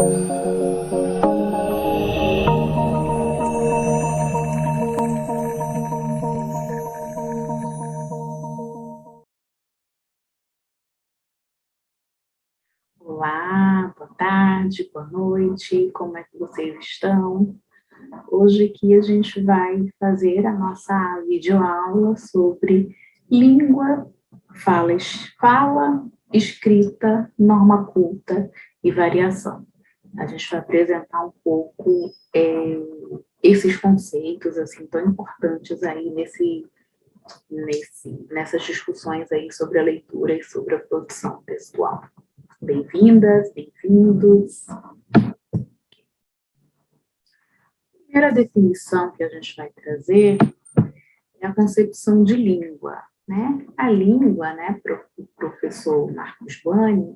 Olá, boa tarde, boa noite, como é que vocês estão? Hoje aqui a gente vai fazer a nossa videoaula sobre língua, fala, escrita, norma culta e variação. A gente vai apresentar um pouco esses conceitos assim tão importantes aí nessas discussões aí sobre a leitura e sobre a produção textual. Bem-vindas, bem-vindos. A primeira definição que a gente vai trazer é a concepção de língua, né? A língua, né, para o professor Marcos Bani,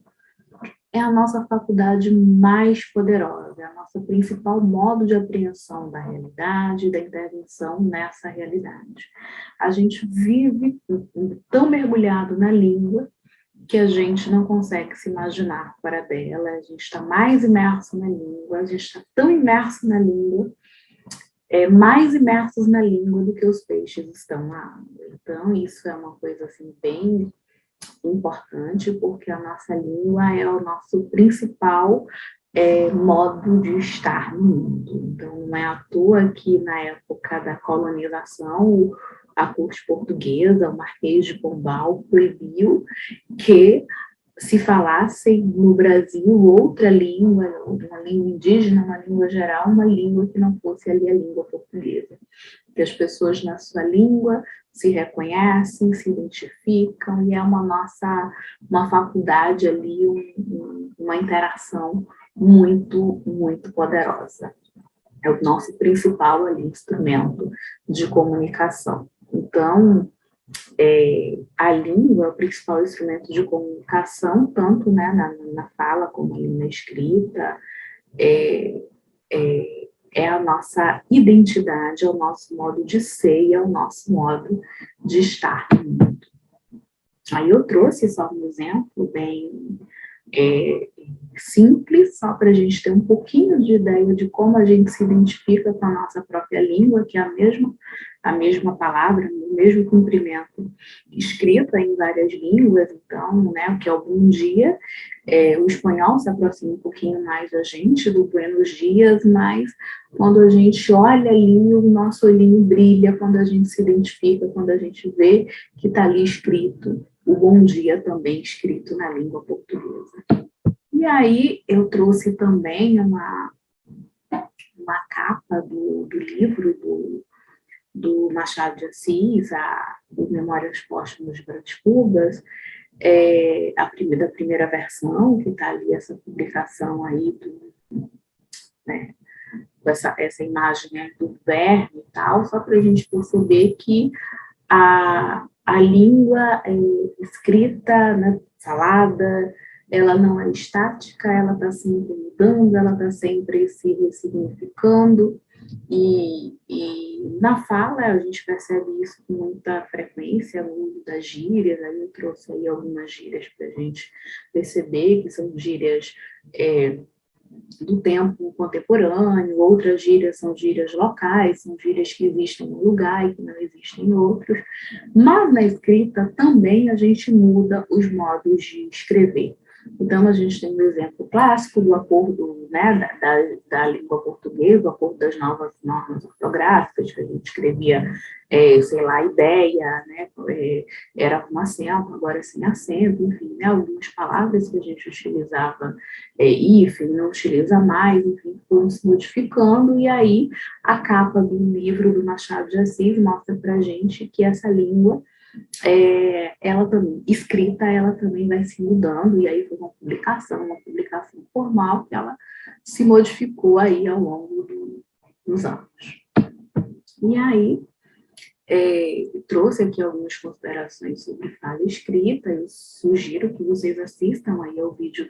é a nossa faculdade mais poderosa, é a nossa principal modo de apreensão da realidade e da intervenção nessa realidade. A gente vive tão mergulhado na língua que a gente não consegue se imaginar fora dela, a gente está mais imerso na língua, a gente está tão imerso na língua, mais imersos na língua do que os peixes estão na água. Então, isso é uma coisa assim bem importante, porque a nossa língua é o nosso principal modo de estar no mundo. Então, não é à toa que na época da colonização, a corte portuguesa, o Marquês de Pombal, proibiu que se falassem no Brasil outra língua, uma língua indígena, uma língua geral, uma língua que não fosse ali a língua portuguesa. Que as pessoas na sua língua se reconhecem, se identificam, e é uma faculdade ali, uma interação muito, muito poderosa. É o nosso principal ali, instrumento de comunicação. Então, a língua é o principal instrumento de comunicação, tanto né, na fala como na escrita, é a nossa identidade, é o nosso modo de ser e é o nosso modo de estar no mundo. Aí eu trouxe só um exemplo bem simples, só para a gente ter um pouquinho de ideia de como a gente se identifica com a nossa própria língua, que é a mesma palavra, o mesmo comprimento, escrita em várias línguas. Então, né, o que é o bom dia, o espanhol se aproxima um pouquinho mais da gente, do buenos dias, mas quando a gente olha ali, o nosso olhinho brilha, quando a gente se identifica, quando a gente vê que está ali escrito o bom dia também escrito na língua portuguesa. E aí eu trouxe também uma capa do livro do Machado de Assis, Os Memórias Póstumas de Brás Cubas, da primeira versão, que está ali essa publicação aí, né, essa imagem aí do verme e tal, só para a gente perceber que a língua escrita, né, falada, ela não é estática, ela está sempre mudando, ela está sempre se ressignificando, e na fala a gente percebe isso com muita frequência, no uso das gírias. Aí eu trouxe aí algumas gírias para a gente perceber que são gírias do tempo contemporâneo, outras gírias são gírias locais, são gírias que existem em um lugar e que não existem em outros, mas na escrita também a gente muda os modos de escrever. Então, a gente tem um exemplo clássico do acordo, né, da língua portuguesa, o acordo das novas normas ortográficas, que a gente escrevia, sei lá, ideia, né, era com acento, agora sem acento, enfim, né, algumas palavras que a gente utilizava, hífen, não utiliza mais, enfim, foram se modificando, e aí a capa do livro do Machado de Assis mostra para a gente que essa língua, ela também, escrita, ela também vai se mudando, e aí foi uma publicação formal, que ela se modificou aí ao longo dos anos. E aí, trouxe aqui algumas considerações sobre fala escrita. Eu sugiro que vocês assistam aí ao vídeo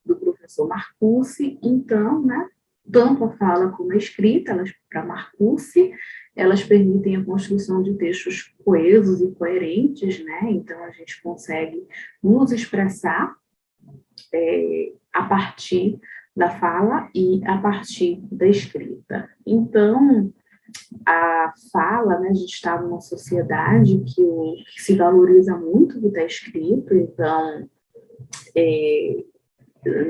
do professor Marcucci. Então, né, tanto a fala como a escrita, para Marcucci, elas permitem a construção de textos coesos e coerentes, né? Então a gente consegue nos expressar a partir da fala e a partir da escrita. Então, a fala, né, a gente está numa sociedade que se valoriza muito o que está escrito, então,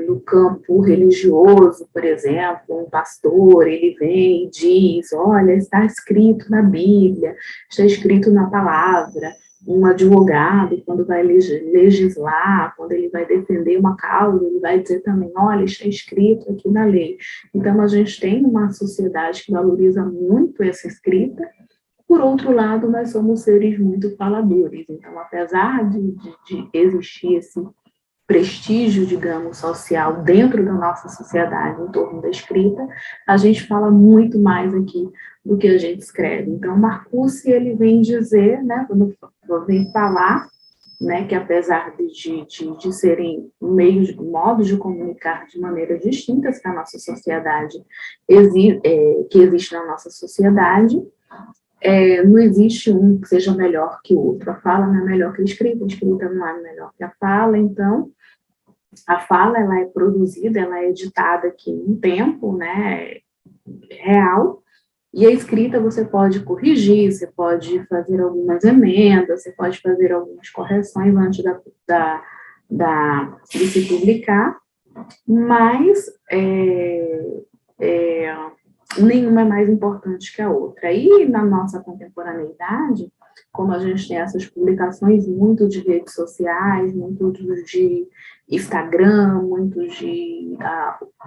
no campo religioso, por exemplo, um pastor, ele vem e diz, olha, está escrito na Bíblia, está escrito na palavra. Um advogado, quando vai legislar, quando ele vai defender uma causa, ele vai dizer também, olha, está escrito aqui na lei. Então, a gente tem uma sociedade que valoriza muito essa escrita. Por outro lado, nós somos seres muito faladores. Então, apesar de existir esse prestígio, digamos, social dentro da nossa sociedade em torno da escrita, a gente fala muito mais aqui do que a gente escreve. Então, Marcuse, ele vem dizer, né, quando vem falar, né, que apesar de serem meios, modos de comunicar de maneiras distintas que a nossa sociedade que existe na nossa sociedade, não existe um que seja melhor que o outro. A fala não é melhor que a escrita não é melhor que a fala. Então, a fala, ela é produzida, ela é editada aqui em um tempo, né, real, e a escrita você pode corrigir, você pode fazer algumas emendas, você pode fazer algumas correções antes de se publicar, mas nenhuma é mais importante que a outra. E na nossa contemporaneidade, como a gente tem essas publicações muito de redes sociais, muito de Instagram, muito de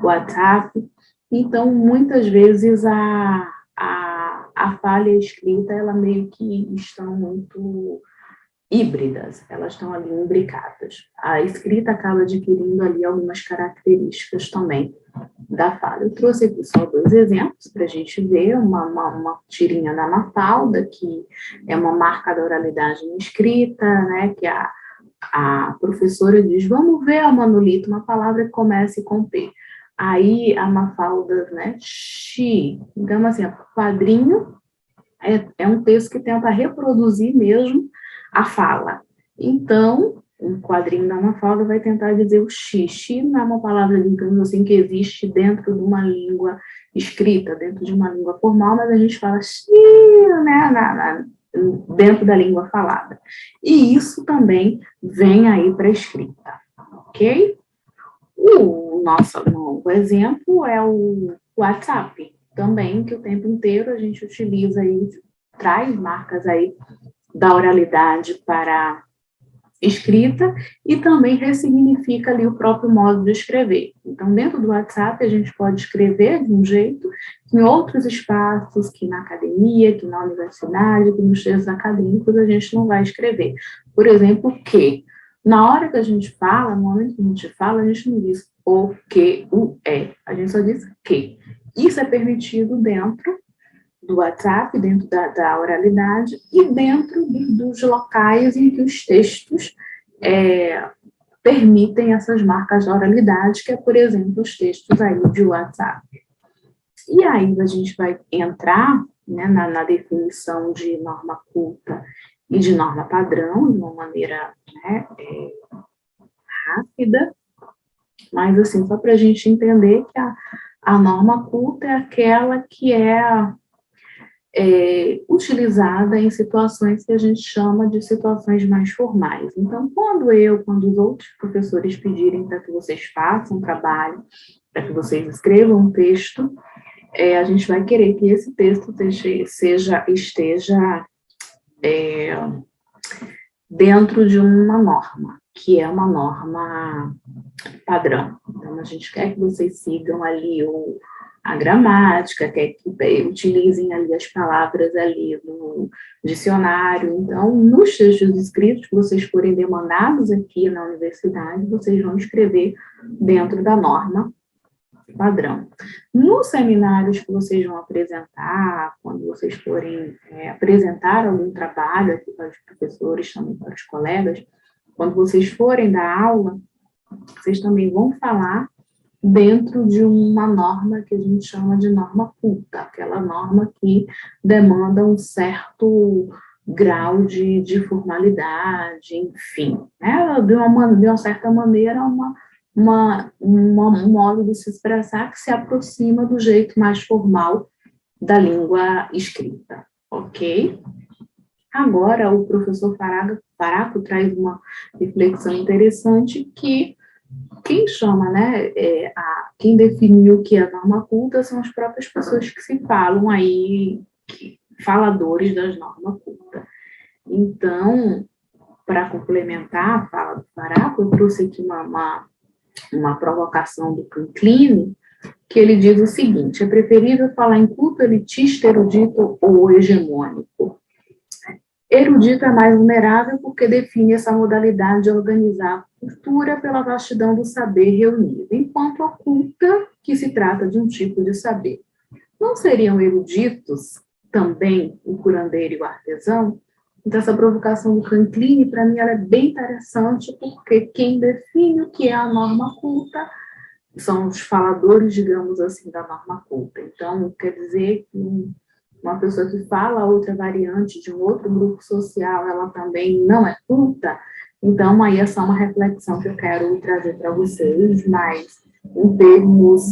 WhatsApp, então muitas vezes a fala e a escrita, ela meio que estão muito híbridas, elas estão ali imbricadas. A escrita acaba adquirindo ali algumas características também da fala. Eu trouxe aqui só 2 exemplos para a gente ver, uma tirinha da Mafalda, que é uma marca da oralidade na escrita, né, que a professora diz, vamos ver a Manolito, uma palavra que comece com P. Aí a Mafalda, né, então assim, o quadrinho é um texto que tenta reproduzir mesmo a fala. Então, um quadrinho da Mafalda vai tentar dizer o X. X não é uma palavra, digamos assim, que existe dentro de uma língua escrita, dentro de uma língua formal, mas a gente fala X, né, dentro da língua falada. E isso também vem aí para a escrita, ok? O nosso novo exemplo é o WhatsApp, também, que o tempo inteiro a gente utiliza aí, traz marcas aí da oralidade para escrita e também ressignifica ali o próprio modo de escrever. Então, dentro do WhatsApp, a gente pode escrever de um jeito que em outros espaços, que na academia, que na universidade, que nos textos acadêmicos, a gente não vai escrever. Por exemplo, que na hora que a gente fala, no momento que a gente fala, a gente não diz o, que, o, é. A gente só diz que. Isso é permitido dentro do WhatsApp, dentro da oralidade e dentro dos locais em que os textos permitem essas marcas da oralidade, que é, por exemplo, os textos aí de WhatsApp. E aí a gente vai entrar, né, na definição de norma culta e de norma padrão, de uma maneira, né, rápida, mas assim, só para a gente entender que a norma culta é aquela que é utilizada em situações que a gente chama de situações mais formais. Então, quando os outros professores pedirem para que vocês façam um trabalho, para que vocês escrevam um texto, a gente vai querer que esse texto esteja dentro de uma norma, que é uma norma padrão. Então, a gente quer que vocês sigam ali a gramática, quer que utilizem ali as palavras ali no dicionário. Então, nos textos escritos que vocês forem demandados aqui na universidade, vocês vão escrever dentro da norma padrão. Nos seminários que vocês vão apresentar, quando vocês forem apresentar algum trabalho aqui para os professores, também para os colegas, quando vocês forem dar aula, vocês também vão falar dentro de uma norma que a gente chama de norma culta, aquela norma que demanda um certo grau de formalidade, enfim, né? De uma certa maneira, uma um modo de se expressar que se aproxima do jeito mais formal da língua escrita, ok? Agora, o professor Faraco traz uma reflexão interessante que quem chama, né, quem definiu o que é norma culta são as próprias pessoas que se falam aí, faladores das normas cultas. Então, para complementar a fala do Faraco, eu trouxe aqui uma provocação do Canclini, que ele diz o seguinte: é preferível falar em culto elitista, erudito ou hegemônico. Erudito é mais vulnerável porque define essa modalidade de organizar a cultura pela vastidão do saber reunido, enquanto a culta, que se trata de um tipo de saber. Não seriam eruditos também o curandeiro e o artesão? Então, essa provocação do Canclini, para mim, ela é bem interessante, porque quem define o que é a norma culta são os faladores, digamos assim, da norma culta. Então, quer dizer que uma pessoa que fala outra variante de um outro grupo social, ela também não é culta. Então, aí é só uma reflexão que eu quero trazer para vocês, mas em termos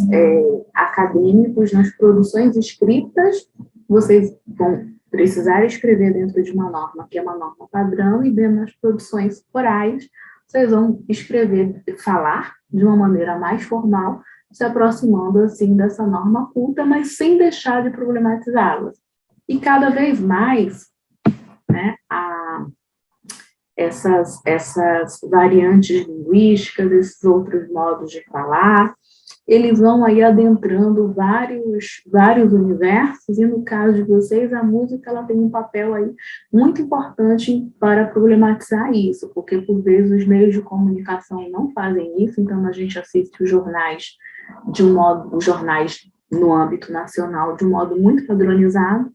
acadêmicos, nas produções escritas, vocês vão precisar escrever dentro de uma norma, que é uma norma padrão, e dentro das produções orais, vocês vão escrever, falar de uma maneira mais formal, se aproximando, assim, dessa norma culta, mas sem deixar de problematizá-las. E cada vez mais, né, essas variantes linguísticas, esses outros modos de falar, eles vão aí adentrando vários universos, e no caso de vocês, a música ela tem um papel aí muito importante para problematizar isso, porque por vezes os meios de comunicação não fazem isso, então a gente assiste os jornais os jornais no âmbito nacional de um modo muito padronizado,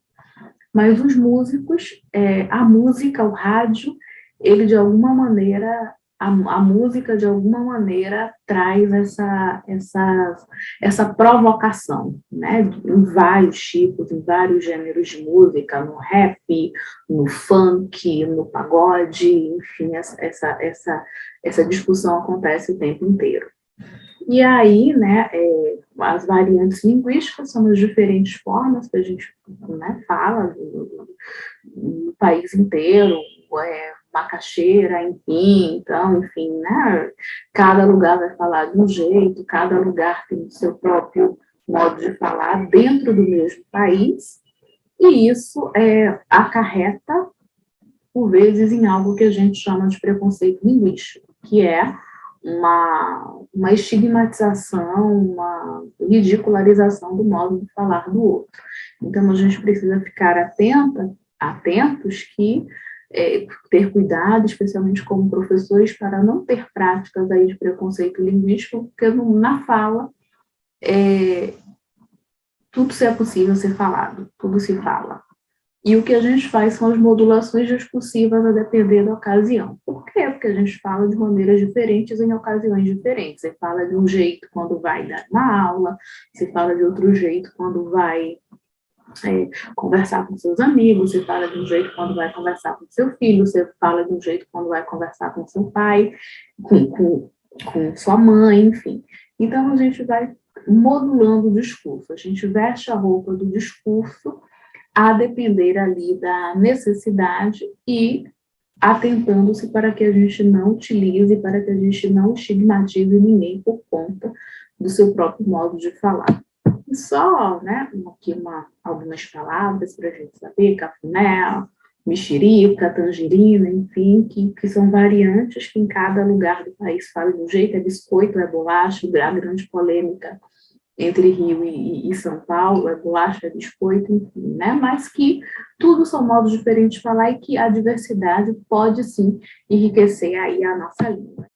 mas os músicos, a música, o rádio, ele de alguma maneira, a música de alguma maneira traz essa provocação, né, em vários tipos, em vários gêneros de música, no rap, no funk, no pagode, enfim, essa discussão acontece o tempo inteiro. E aí, né, as variantes linguísticas são as diferentes formas que a gente, né, fala no país inteiro, macaxeira, então, enfim, né, cada lugar vai falar de um jeito, cada lugar tem o seu próprio modo de falar dentro do mesmo país, e isso acarreta, por vezes, em algo que a gente chama de preconceito linguístico, que é uma estigmatização, uma ridicularização do modo de falar do outro. Então, a gente precisa ficar atentos que ter cuidado, especialmente como professores, para não ter práticas aí de preconceito linguístico, porque na fala tudo é possível ser falado, tudo se fala. E o que a gente faz são as modulações discursivas a depender da ocasião. Por quê? Porque a gente fala de maneiras diferentes em ocasiões diferentes. Você fala de um jeito quando vai dar uma aula, você fala de outro jeito quando vai conversar com seus amigos, você fala de um jeito quando vai conversar com seu filho, você fala de um jeito quando vai conversar com seu pai, com sua mãe, enfim. Então, a gente vai modulando o discurso, a gente veste a roupa do discurso a depender ali da necessidade e atentando-se para que a gente não utilize, para que a gente não estigmatize ninguém por conta do seu próprio modo de falar. E só, né, aqui algumas palavras para a gente saber: cafuné, mexerica, tangerina, enfim, que são variantes que em cada lugar do país fala de um jeito, é biscoito, é bolacha, a grande polêmica entre Rio e São Paulo, é bolacha, é biscoito, enfim, né? Mas que tudo são modos diferentes de falar e que a diversidade pode, sim, enriquecer aí a nossa língua.